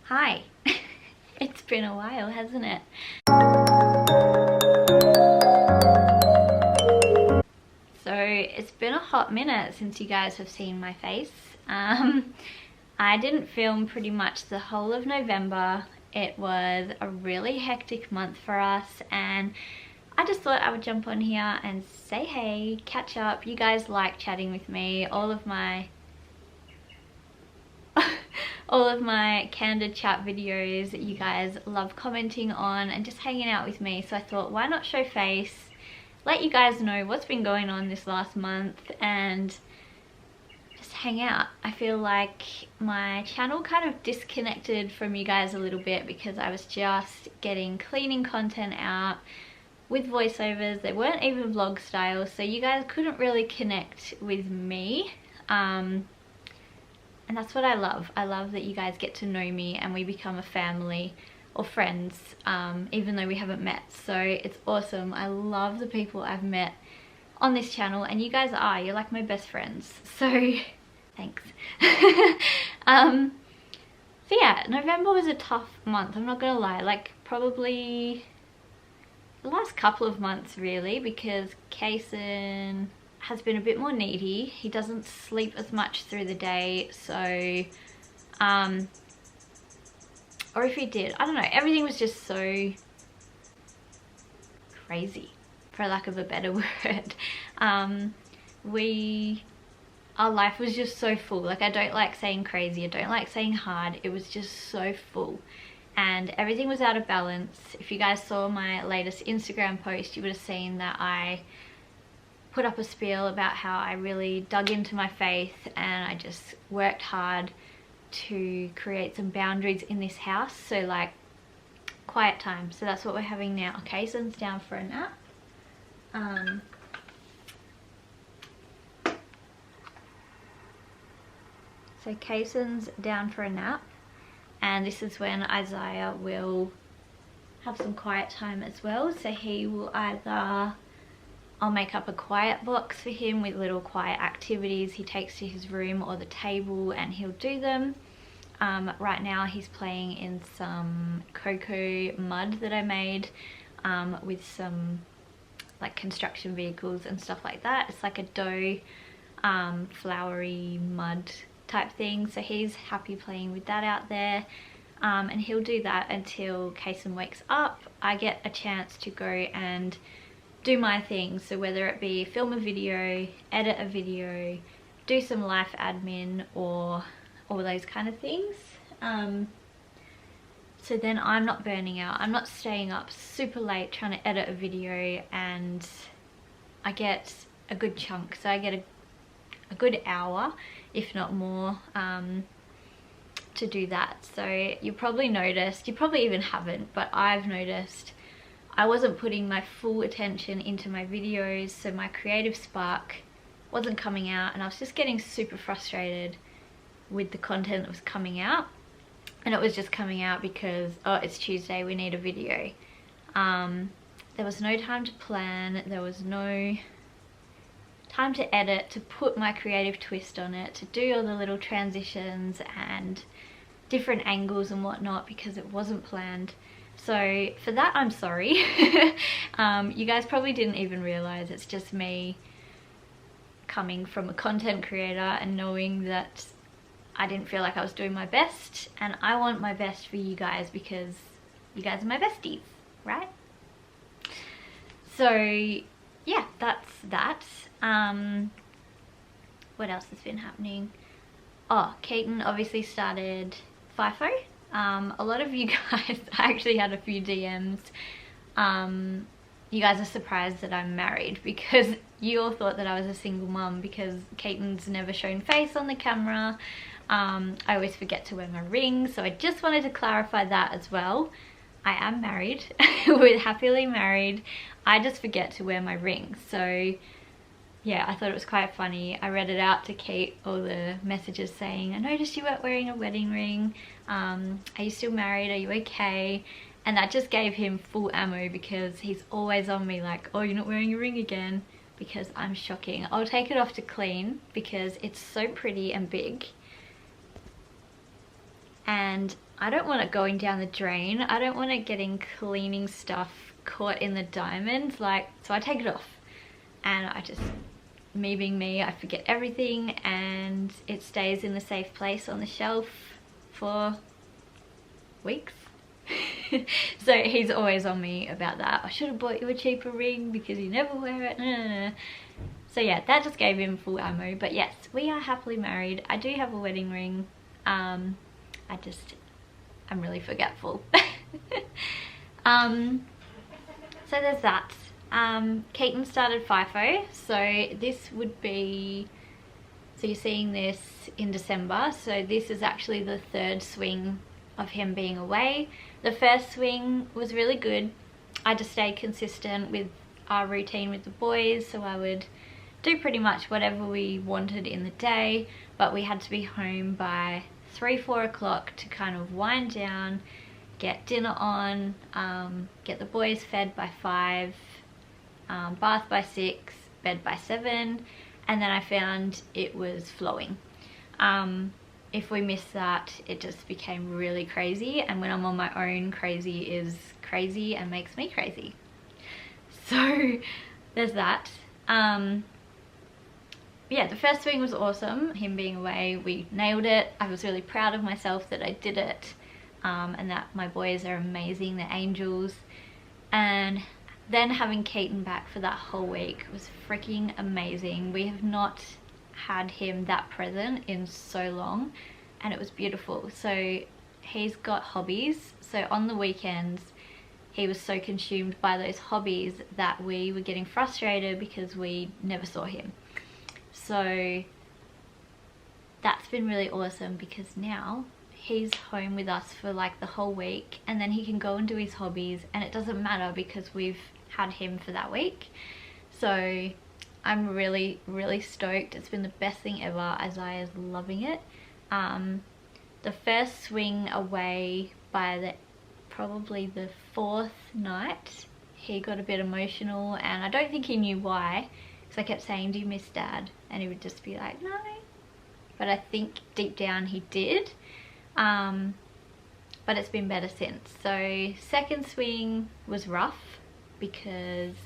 Hi. It's been a while, hasn't it? So it's been a hot minute since you guys have seen my face. I didn't film pretty much the whole of November. It was a really hectic month for us, and I just thought I would jump on here and say hey, catch up. You guys like chatting with me. All of my candid chat videos you guys love commenting on and just hanging out with me, so I thought why not show face, let you guys know what's been going on this last month and just hang out. I feel like my channel kind of disconnected from you guys a little bit because I was just getting cleaning content out with voiceovers. They weren't even vlog style, so you guys couldn't really connect with me. And that's what I love. I love that you guys get to know me and we become a family or friends, even though we haven't met. So it's awesome. I love the people I've met on this channel, and you guys are. You're like my best friends. So thanks. So yeah, November was a tough month. I'm not gonna lie. Like probably the last couple of months really, because 𝐂𝐸𝐸 has been a bit more needy. He doesn't sleep as much through the day, so or if he did, I don't know, everything was just so crazy, for lack of a better word. Our life was just so full. Like, I don't like saying crazy, I don't like saying hard. It was just so full and everything was out of balance. If you guys saw my latest Instagram post, you would have seen that I put up a spiel about how I really dug into my faith and I just worked hard to create some boundaries in this house. So like quiet time. So that's what we're having now. 𝐂𝐸𝐸's down for a nap. So 𝐂𝐸𝐸's down for a nap, and this is when Isaiah will have some quiet time as well. So he will either, I'll make up a quiet box for him with little quiet activities he takes to his room or the table and he'll do them. Right now he's playing in some cocoa mud that I made with some like construction vehicles and stuff like that. It's like a dough floury mud type thing, so he's happy playing with that out there. And he'll do that until 𝐂𝐸𝐸 wakes up. I get a chance to go and do my things, so whether it be film a video, edit a video, do some life admin, or all those kind of things. So then I'm not burning out. I'm not staying up super late trying to edit a video, and I get a good chunk. So I get a good hour, if not more, to do that. So you probably noticed, you probably even haven't, but I've noticed I wasn't putting my full attention into my videos, so my creative spark wasn't coming out, and I was just getting super frustrated with the content that was coming out. And it was just coming out because, oh, it's Tuesday, we need a video. There was no time to plan, there was no time to edit, to put my creative twist on it, to do all the little transitions and different angles and whatnot, because it wasn't planned. So for that, I'm sorry. You guys probably didn't even realize it's just me coming from a content creator and knowing that I didn't feel like I was doing my best, and I want my best for you guys because you guys are my besties, right? So yeah, that's that. What else has been happening? Oh, Keaton obviously started FIFO. A lot of you guys, I actually had a few DMs. You guys are surprised that I'm married because you all thought that I was a single mum because Keaton's never shown face on the camera. I always forget to wear my ring, so I just wanted to clarify that as well. I am married. We're happily married. I just forget to wear my ring. So yeah, I thought it was quite funny. I read it out to Kate, all the messages saying, I noticed you weren't wearing a wedding ring. Are you still married? Are you okay? And that just gave him full ammo because he's always on me like, oh, you're not wearing a ring again, because I'm shocking. I'll take it off to clean because it's so pretty and big. And I don't want it going down the drain. I don't want it getting cleaning stuff caught in the diamonds, like, so I take it off and I just, me being me, I forget everything and it stays in the safe place on the shelf for weeks. So he's always on me about that. I should have bought you a cheaper ring because you never wear it. So yeah, that just gave him full ammo. But yes, we are happily married. I do have a wedding ring. I'm really forgetful. So there's that. Keaton started FIFO, so this would be, so you're seeing this in December, so this is actually the third swing of him being away. The first swing was really good. I just stayed consistent with our routine with the boys, so I would do pretty much whatever we wanted in the day, but we had to be home by 3-4 o'clock to kind of wind down, get dinner on, get the boys fed by 5, bath by 6, bed by 7, and then I found it was flowing. If we missed that, it just became really crazy, and when I'm on my own, crazy is crazy and makes me crazy. So there's that. Yeah, the first swing was awesome, him being away. We nailed it. I was really proud of myself that I did it, and that my boys are amazing, they're angels. And then having Keaton back for that whole week was freaking amazing. We have not had him that present in so long, and it was beautiful. So he's got hobbies, so on the weekends he was so consumed by those hobbies that we were getting frustrated because we never saw him. So that's been really awesome, because now he's home with us for like the whole week, and then he can go and do his hobbies, and it doesn't matter because we've had him for that week. So I'm really stoked. It's been the best thing ever. Isaiah's loving it. The first swing away, by probably the 4th night, he got a bit emotional, and I don't think he knew why, because I kept saying, do you miss Dad? And he would just be like, no. But I think deep down he did. But it's been better since. So second swing was rough because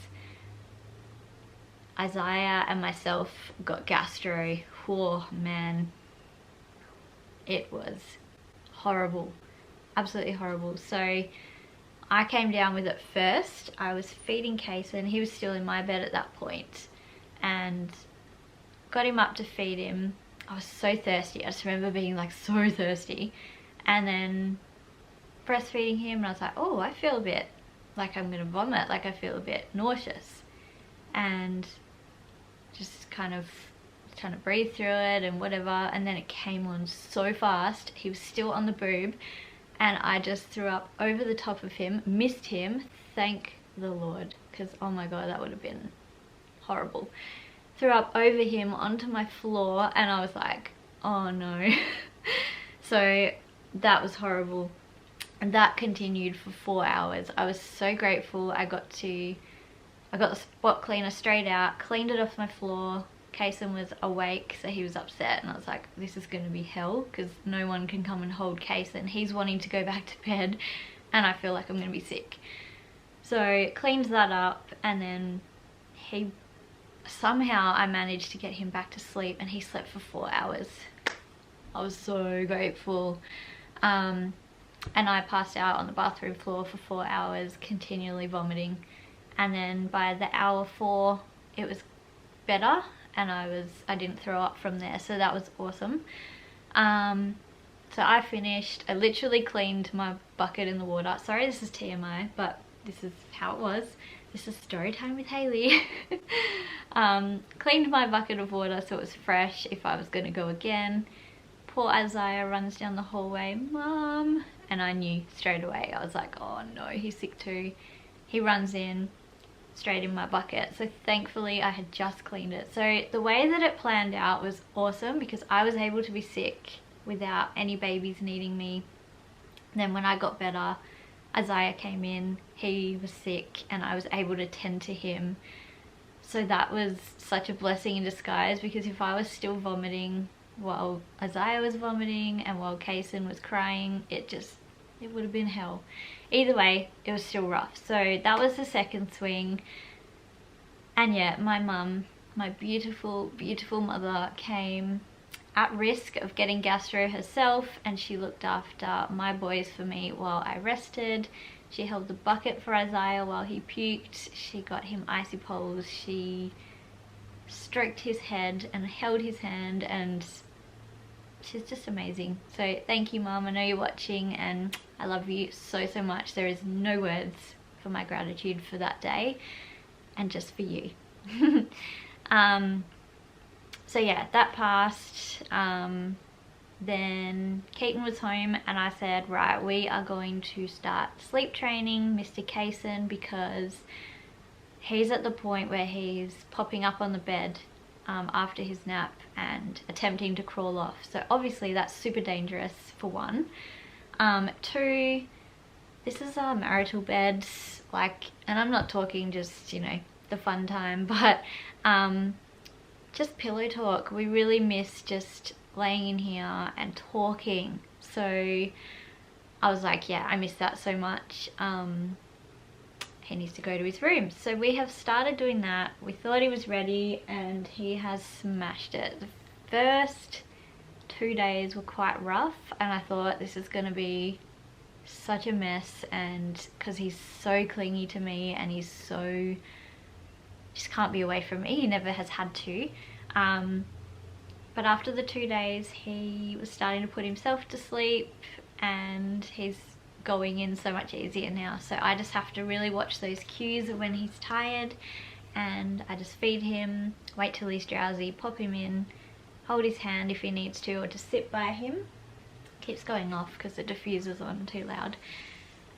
Isaiah and myself got gastro. Oh man, it was horrible, absolutely horrible. So I came down with it first. I was feeding Kaysen, he was still in my bed at that point, and got him up to feed him. I was so thirsty. I just remember being like so thirsty, and then breastfeeding him, and I was like, oh, I feel a bit like I'm gonna vomit, like I feel a bit nauseous, and just kind of trying to breathe through it and whatever. And then it came on so fast. He was still on the boob, and I just threw up over the top of him, missed him, thank the Lord, because oh my god, that would have been horrible. Threw up over him onto my floor, and I was like, oh no. So that was horrible, and that continued for 4 hours. I was so grateful. I got the spot cleaner straight out, cleaned it off my floor. Kaysen was awake, so he was upset, and I was like, this is going to be hell, because no one can come and hold Kaysen. He's wanting to go back to bed, and I feel like I'm going to be sick. So cleaned that up, and then somehow I managed to get him back to sleep, and he slept for 4 hours. I was so grateful. And I passed out on the bathroom floor for 4 hours, continually vomiting. And then by the hour 4, it was better, and I didn't throw up from there, so that was awesome. So I finished. I literally cleaned my bucket in the water. Sorry, this is TMI, but this is how it was. This is story time with Hayley. Cleaned my bucket of water so it was fresh if I was going to go again. Poor Isaiah runs down the hallway, Mum, and I knew straight away. I was like, oh no, he's sick too. He runs in, straight in my bucket. So thankfully I had just cleaned it. So the way that it planned out was awesome, because I was able to be sick without any babies needing me. And then when I got better, Isaiah came in, he was sick, and I was able to tend to him. So that was such a blessing in disguise, because if I was still vomiting while Isaiah was vomiting and while Kaysen was crying, it just it would have been hell. Either way, it was still rough. So that was the second swing. And yeah, my mum, my beautiful, beautiful mother, came at risk of getting gastro herself, and she looked after my boys for me while I rested. She held the bucket for Isaiah while he puked. She got him icy poles. She stroked his head and held his hand, and she's just amazing. So thank you, Mum. I know you're watching and I love you so, so much. There is no words for my gratitude for that day and just for you. So yeah, that passed. Then Keaton was home and I said, right, we are going to start sleep training Mr. Kaysen, because he's at the point where he's popping up on the bed after his nap and attempting to crawl off. So obviously that's super dangerous, for one. Two, this is our marital bed, like, and I'm not talking just, you know, the fun time, but just pillow talk. We really miss just laying in here and talking. So I was like, yeah, I miss that so much. He needs to go to his room. So we have started doing that. We thought he was ready and he has smashed it. The first 2 days were quite rough and I thought this is going to be such a mess, and because he's so clingy to me and he's so, just can't be away from me. He never has had to. But after the 2 days he was starting to put himself to sleep and he's going in so much easier now. So I just have to really watch those cues of when he's tired, and I just feed him, wait till he's drowsy, pop him in, hold his hand if he needs to, or just sit by him. Keeps going off because the diffuser's on too loud.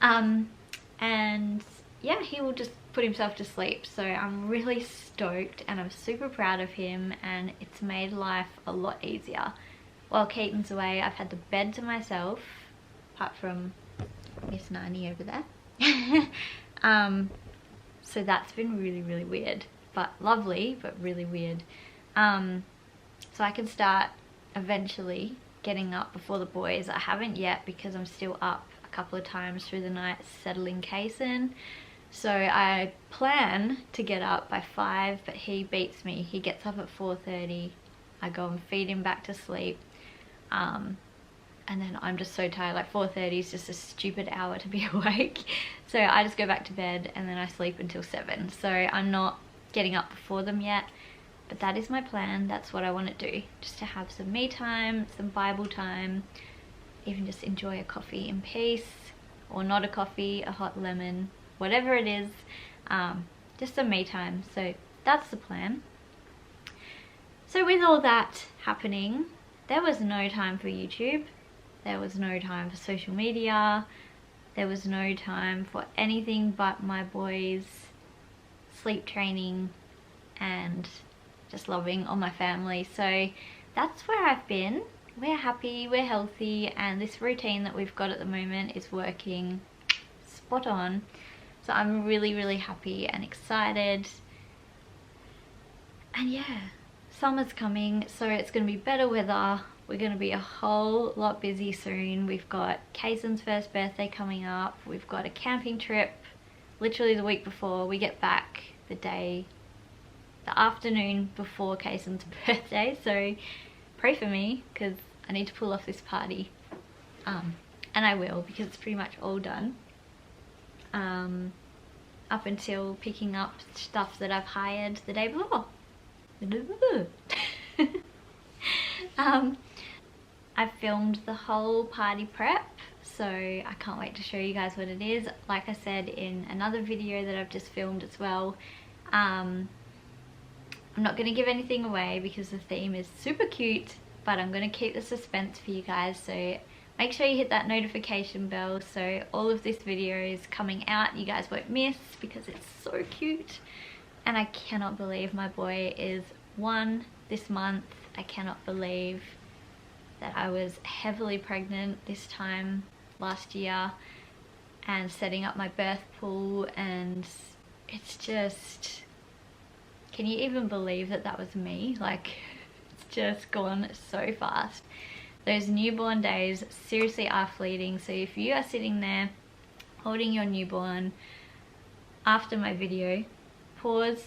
And yeah, he will just put himself to sleep. So I'm really stoked and I'm super proud of him, and it's made life a lot easier. While Keaton's away, I've had the bed to myself, apart from Miss Nani over there. So that's been really, really weird, but lovely, but really weird. So I can start eventually getting up before the boys. I haven't yet because I'm still up a couple of times through the night settling Kaysen. So I plan to get up by 5, but he beats me. He gets up at 4:30. I go and feed him back to sleep. And then I'm just so tired. Like 4:30 is just a stupid hour to be awake. So I just go back to bed and then I sleep until 7. So I'm not getting up before them yet. But that is my plan. That's what I want to do. Just to have some me time, some Bible time, even just enjoy a coffee in peace, or not a coffee, a hot lemon, whatever it is, just some me time. So that's the plan. So with all that happening, there was no time for YouTube. There was no time for social media. There was no time for anything but my boys, sleep training, and just loving on my family. So that's where I've been. We're happy, we're healthy, and this routine that we've got at the moment is working spot on. So I'm really, really happy and excited. And yeah, summer's coming, so it's going to be better weather. We're going to be a whole lot busy soon. We've got Kaysen's first birthday coming up. We've got a camping trip literally the week before. We get back the afternoon before Kaysen's birthday. So pray for me because I need to pull off this party. And I will, because it's pretty much all done. Up until picking up stuff that I've hired the day before. I've filmed the whole party prep, so I can't wait to show you guys what it is. Like I said in another video that I've just filmed as well, I'm not going to give anything away because the theme is super cute, but I'm going to keep the suspense for you guys. So make sure you hit that notification bell so all of this video is coming out, you guys won't miss, because it's so cute. And I cannot believe my boy is 1 this month. I cannot believe that I was heavily pregnant this time last year and setting up my birth pool, and it's just, can you even believe that that was me? Like, it's just gone so fast. those newborn days seriously are fleeting. So if you are sitting there holding your newborn after my video, pause,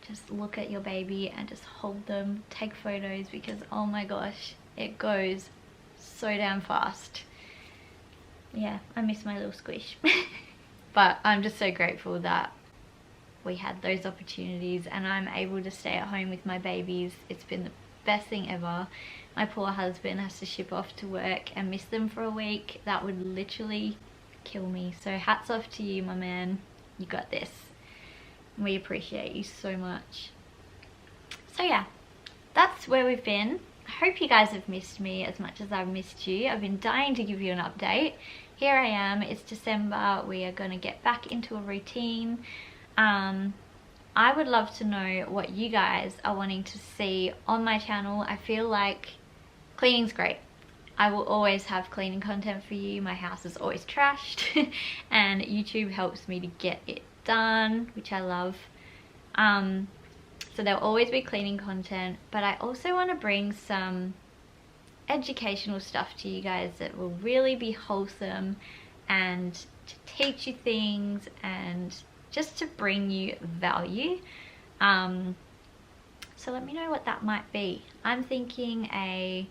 just look at your baby and just hold them, take photos, because oh my gosh, it goes so damn fast. Yeah, I miss my little squish. But I'm just so grateful that we had those opportunities and I'm able to stay at home with my babies. It's been the best thing ever. My poor husband has to ship off to work and miss them for a week. That would literally kill me. So hats off to you, my man. You got this. We appreciate you so much. So yeah, that's where we've been. I hope you guys have missed me as much as I've missed you. I've been dying to give you an update. Here I am, it's December, we are going to get back into a routine. I would love to know what you guys are wanting to see on my channel. I feel like cleaning's great. I will always have cleaning content for you. My house is always trashed and YouTube helps me to get it done, which I love. So there'll always be cleaning content, but I also want to bring some educational stuff to you guys that will really be wholesome and to teach you things and just to bring you value. So let me know what that might be. I'm thinking a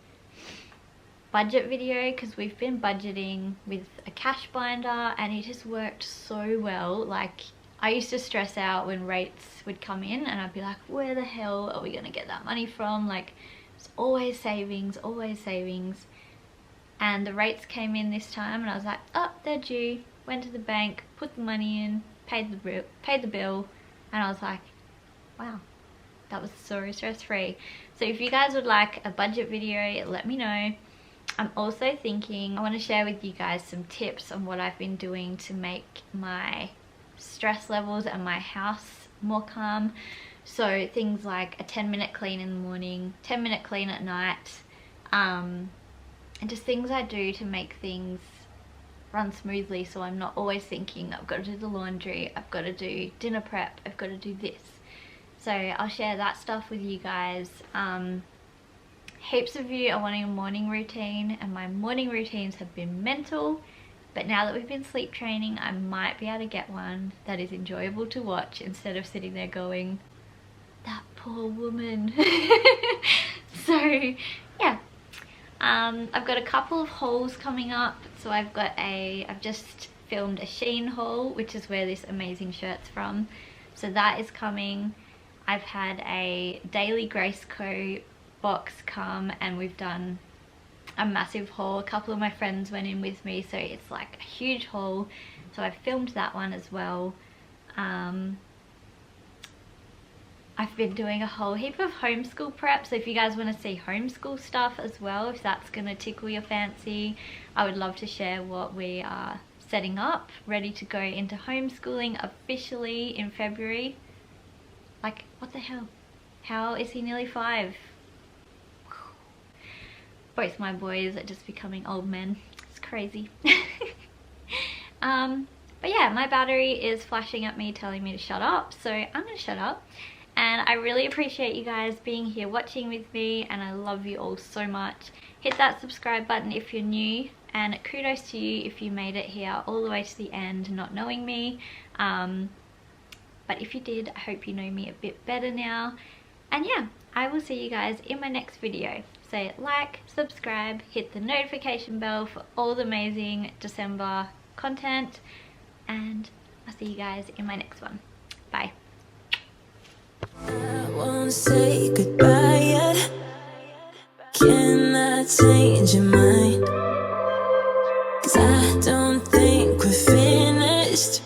budget video, because we've been budgeting with a cash binder and it has worked so well. Like, I used to stress out when rates would come in and I'd be like, where the hell are we gonna get that money from? Like, it's always savings, always savings. And the rates came in this time and I was like, oh, they're due. Went to the bank, put the money in, paid the bill, and I was like, wow, that was so stress-free. So if you guys would like a budget video, let me know. I'm also thinking I want to share with you guys some tips on what I've been doing to make my stress levels and my house more calm. So things like a 10-minute clean in the morning, 10-minute clean at night, and just things I do to make things run smoothly, so I'm not always thinking I've got to do the laundry, I've got to do dinner prep, I've got to do this. So I'll share that stuff with you guys. Heaps of you are wanting a morning routine, and my morning routines have been mental, but now that we've been sleep training, I might be able to get one that is enjoyable to watch instead of sitting there going, that poor woman. So yeah, I've got a couple of hauls coming up. So I've just filmed a Shein haul, which is where this amazing shirt's from. So that is coming. I've had a daily 𝐁𝐿𝐴𝐴 box come and we've done a massive haul. A couple of my friends went in with me, so it's like a huge haul. So I filmed that one as well. I've been doing a whole heap of homeschool prep, so if you guys want to see homeschool stuff as well, if that's going to tickle your fancy, I would love to share what we are setting up, ready to go into homeschooling officially in February. Like, what the hell? How is he nearly 5? Both my boys are just becoming old men. It's crazy. But yeah, my battery is flashing at me telling me to shut up, so I'm gonna shut up. And I really appreciate you guys being here watching with me, and I love you all so much. Hit that subscribe button if you're new, and kudos to you if you made it here all the way to the end not knowing me. But if you did, I hope you know me a bit better now. And yeah, I will see you guys in my next video. So like, subscribe, hit the notification bell for all the amazing December content, and I'll see you guys in my next one. Bye. I won't say goodbye yet. Cannot change your mind, 'cause I don't think we're finished.